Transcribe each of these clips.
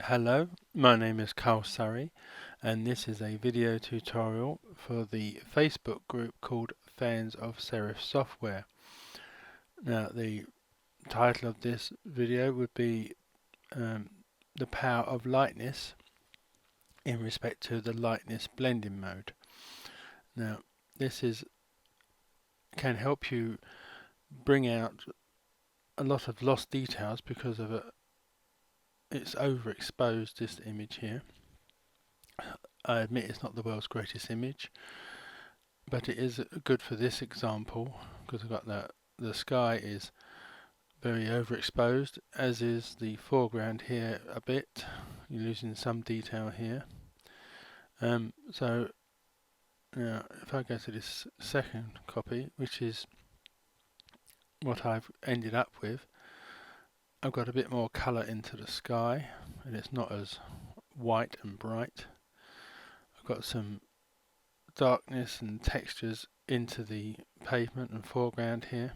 Hello, my name is Carl Surrey and this is a video tutorial for the Facebook group called Fans of Serif Software. Now the title of this video would be the power of lightness in respect to the lightness blending mode. Now this can help you bring out a lot of lost details because of it's overexposed, this image here. I admit it's not the world's greatest image, but it is good for this example because I've got the sky is very overexposed, as is the foreground here a bit. You're losing some detail here. So now if I go to this second copy, which is what I've ended up with, I've got a bit more colour into the sky and it's not as white and bright. I've got some darkness and textures into the pavement and foreground here.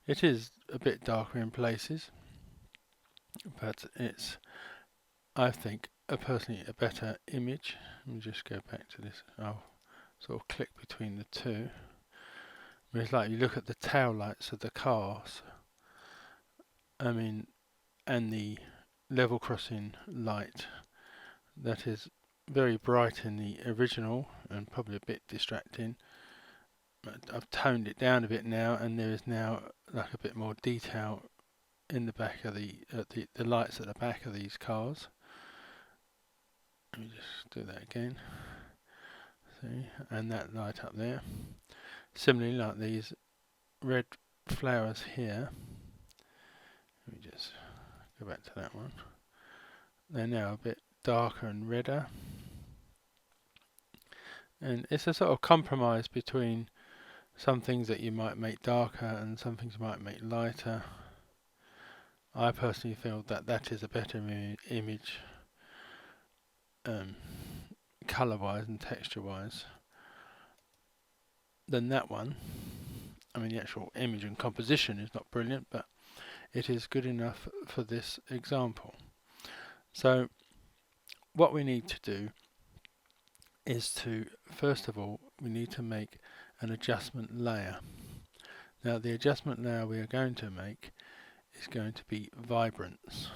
It is a bit darker in places, but it's, I think, personally a better image. Let me just go back to this. I'll sort of click between the two. It's like you look at the tail lights of the cars, and the level crossing light that is very bright in the original and probably a bit distracting. I've toned it down a bit now, and there is now like a bit more detail in the back of the lights at the back of these cars. Let me just do that again. See, and that light up there. Similarly, like these red flowers here. Let me just go back to that one. They're now a bit darker and redder, and it's a sort of compromise between some things that you might make darker and some things you might make lighter. I personally feel that that is a better image colour wise and texture wise than that one. I mean, the actual image and composition is not brilliant, but it is good enough for this example. So what we need to do is to, first of all, we need to make an adjustment layer. Now the adjustment layer we are going to make is going to be vibrance,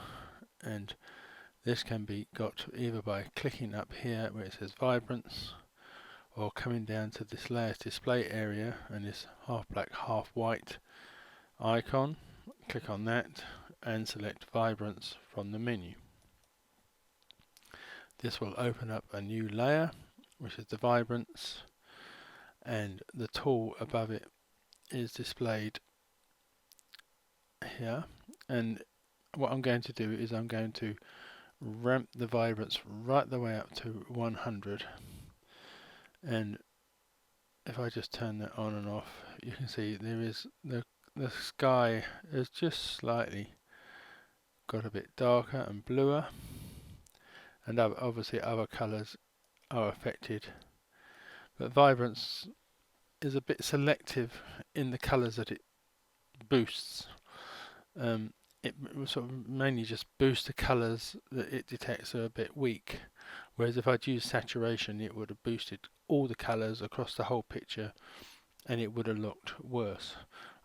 and this can be got either by clicking up here where it says vibrance, or coming down to this layers display area and this half black half white icon. Click on that and select vibrance from the menu. This will open up a new layer, which is the vibrance, and the tool above it is displayed here. And what I'm going to do is I'm going to ramp the vibrance right the way up to 100, and if I just turn that on and off, you can see there is the sky is just slightly got a bit darker and bluer, and obviously other colours are affected, but vibrance is a bit selective in the colours that it boosts. It will sort of mainly just boost the colours that it detects are a bit weak, whereas if I'd used saturation it would have boosted all the colours across the whole picture and it would have looked worse.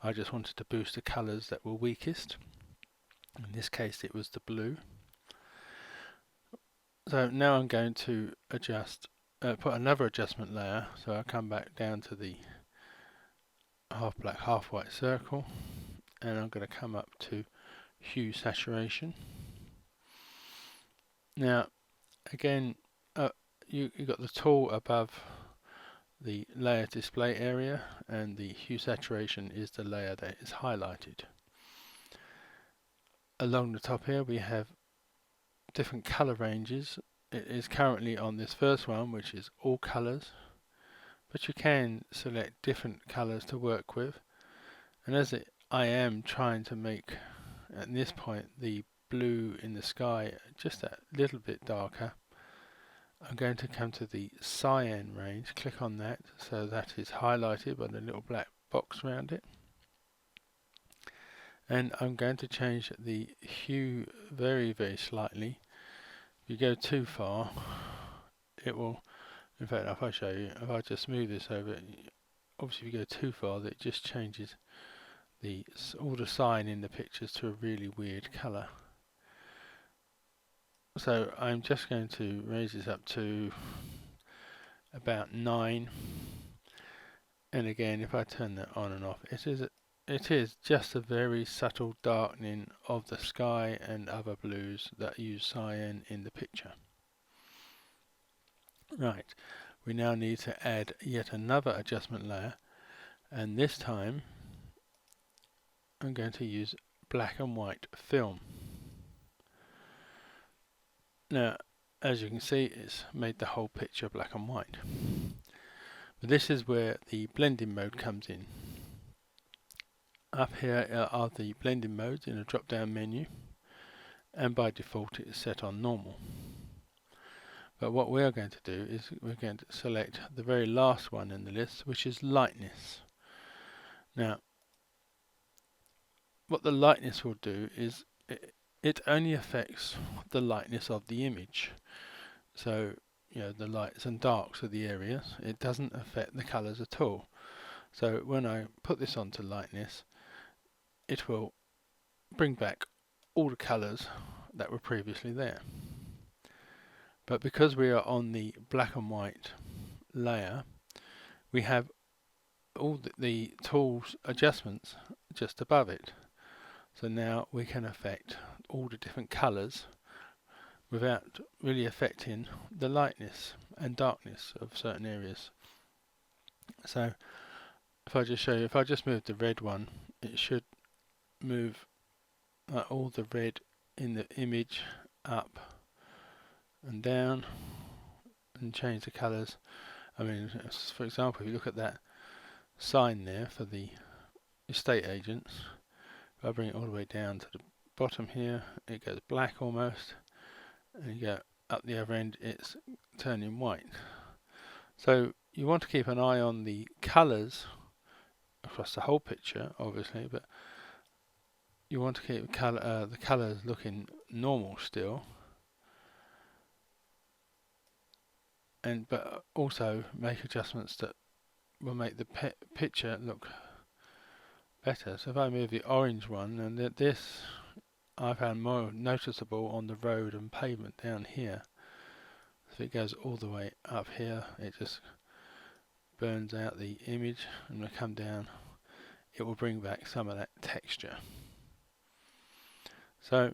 I just wanted to boost the colours that were weakest. In this case it was the blue. So now I'm going to adjust, put another adjustment layer, so I'll come back down to the half black half white circle, and I'm going to come up to hue saturation. Now again, you got the tool above the layer display area, and the hue saturation is the layer that is highlighted. Along the top here we have different color ranges. It is currently on this first one, which is all colors, but you can select different colors to work with, and as I am trying to make at this point the blue in the sky just a little bit darker, I'm going to come to the cyan range, click on that, so that is highlighted by the little black box around it, and I'm going to change the hue very slightly. If you go too far, it will, in fact if I show you, if I just move this over, obviously if you go too far it just changes all the sign in the pictures to a really weird colour. So I'm just going to raise this up to about 9, and again if I turn that on and off, it is just a very subtle darkening of the sky and other blues that use cyan in the picture. Right, we now need to add yet another adjustment layer, and this time I'm going to use black and white film. Now, as you can see, it's made the whole picture black and white. But this is where the blending mode comes in. Up here are the blending modes in a drop down menu, and by default it is set on normal. But what we are going to do is we're going to select the very last one in the list, which is lightness. Now, what the lightness will do is it only affects the lightness of the image. So, you know, the lights and darks of the areas. It doesn't affect the colours at all. So when I put this onto lightness, it will bring back all the colours that were previously there. But because we are on the black and white layer, we have all the tools adjustments just above it. So now we can affect all the different colours without really affecting the lightness and darkness of certain areas. So if I just show you, if I just move the red one, it should move all the red in the image up and down and change the colours. I mean, for example, if you look at that sign there for the estate agents, if I bring it all the way down to the bottom here, it goes black almost, and you go up the other end, it's turning white. So you want to keep an eye on the colours across the whole picture, obviously, but you want to keep the colours looking normal still, but also make adjustments that will make the picture look better. So if I move the orange one, and this I found more noticeable on the road and pavement down here. If it goes all the way up here, it just burns out the image, and when I come down, it will bring back some of that texture. So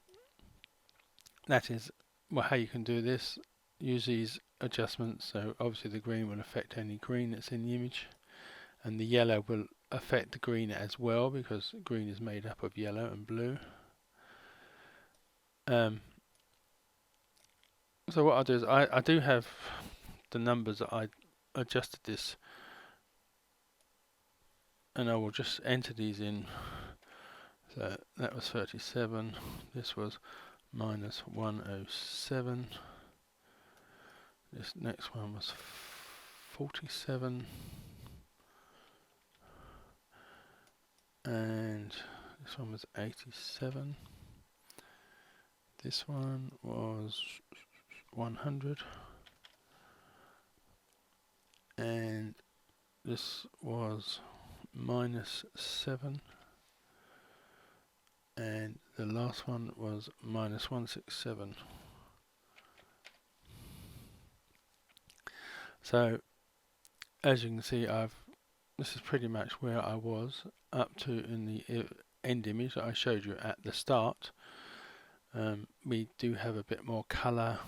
that is how you can do this. Use these adjustments. So obviously the green will affect any green that's in the image, and the yellow will affect the green as well, because green is made up of yellow and blue. So what I'll do is I do have the numbers that I adjusted this, and I will just enter these in. So that was 37, this was minus 107, this next one was 47, and this one was 87, this one was 100, and this was minus 7, and the last one was minus 167. So as you can see, this is pretty much where I was up to in the end image that I showed you at the start. We do have a bit more colour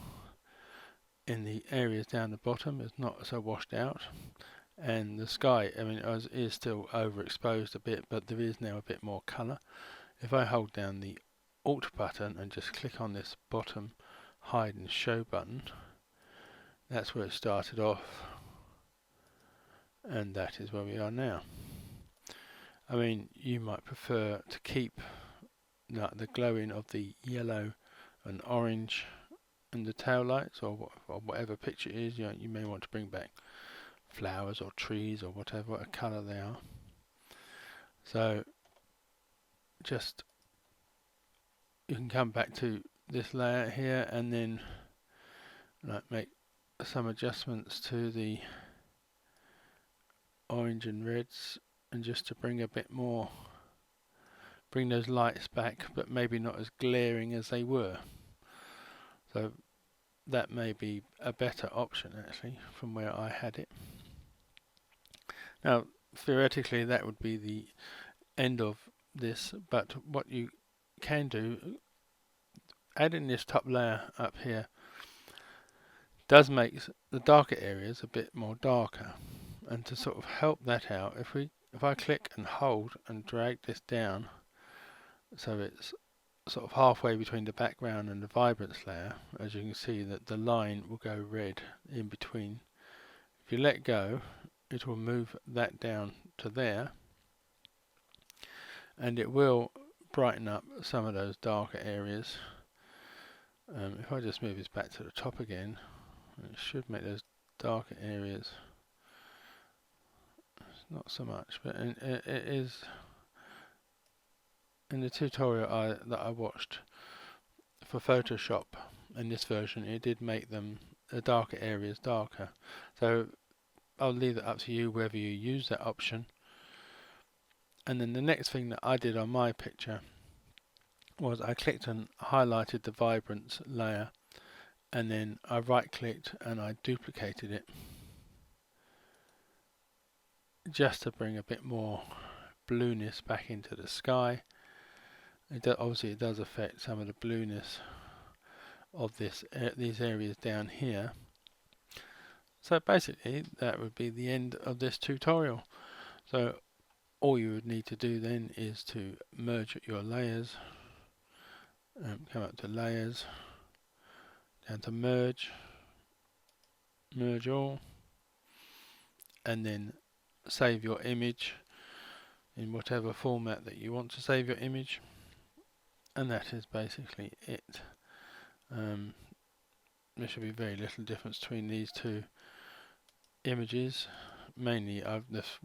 in the areas down the bottom. It's not so washed out, and the sky, I mean, is still overexposed a bit, but there is now a bit more colour. If I hold down the Alt button and just click on this bottom hide and show button, that's where it started off, and that is where we are now. I mean, you might prefer to keep the glowing of the yellow and orange and the tail lights, or whatever picture it is. You may want to bring back flowers or trees or whatever colour they are. So just you can come back to this layer here and then make some adjustments to the orange and reds, and just to bring a bit more, bring those lights back, but maybe not as glaring as they were. So that may be a better option actually from where I had it. Now theoretically that would be the end of this, but what you can do, adding this top layer up here does make the darker areas a bit more darker. And to sort of help that out, if I click and hold and drag this down so it's sort of halfway between the background and the vibrance layer, as you can see that the line will go red in between. If you let go, it will move that down to there, and it will brighten up some of those darker areas. If I just move this back to the top again, it should make those darker areas, not so much, but it is in the tutorial that I watched for Photoshop in this version, it did make them the darker areas darker. So I'll leave it up to you whether you use that option. And then the next thing that I did on my picture was I clicked and highlighted the vibrance layer, and then I right clicked and I duplicated it just to bring a bit more blueness back into the sky. Obviously it does affect some of the blueness of these areas down here. So basically that would be the end of this tutorial. So all you would need to do then is to merge your layers, come up to layers, down to merge all, and then save your image in whatever format that you want to save your image, and that is basically it. There should be very little difference between these two images. Mainly this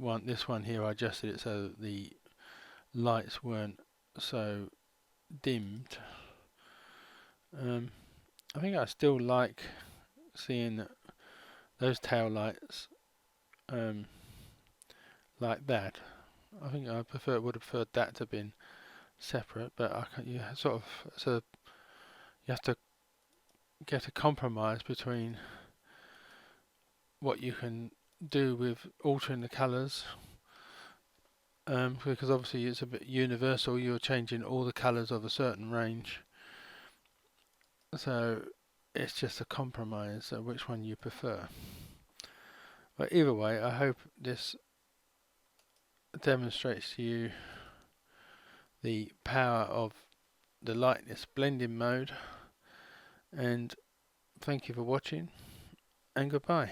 one here I adjusted it so that the lights weren't so dimmed. I think I still like seeing those tail lights like that. I think I would have preferred that to have been separate, but you have to get a compromise between what you can do with altering the colours, because obviously it's a bit universal, you're changing all the colours of a certain range, so it's just a compromise of which one you prefer. But either way, I hope this demonstrates to you the power of the Lightness Blending Mode, and thank you for watching, and goodbye.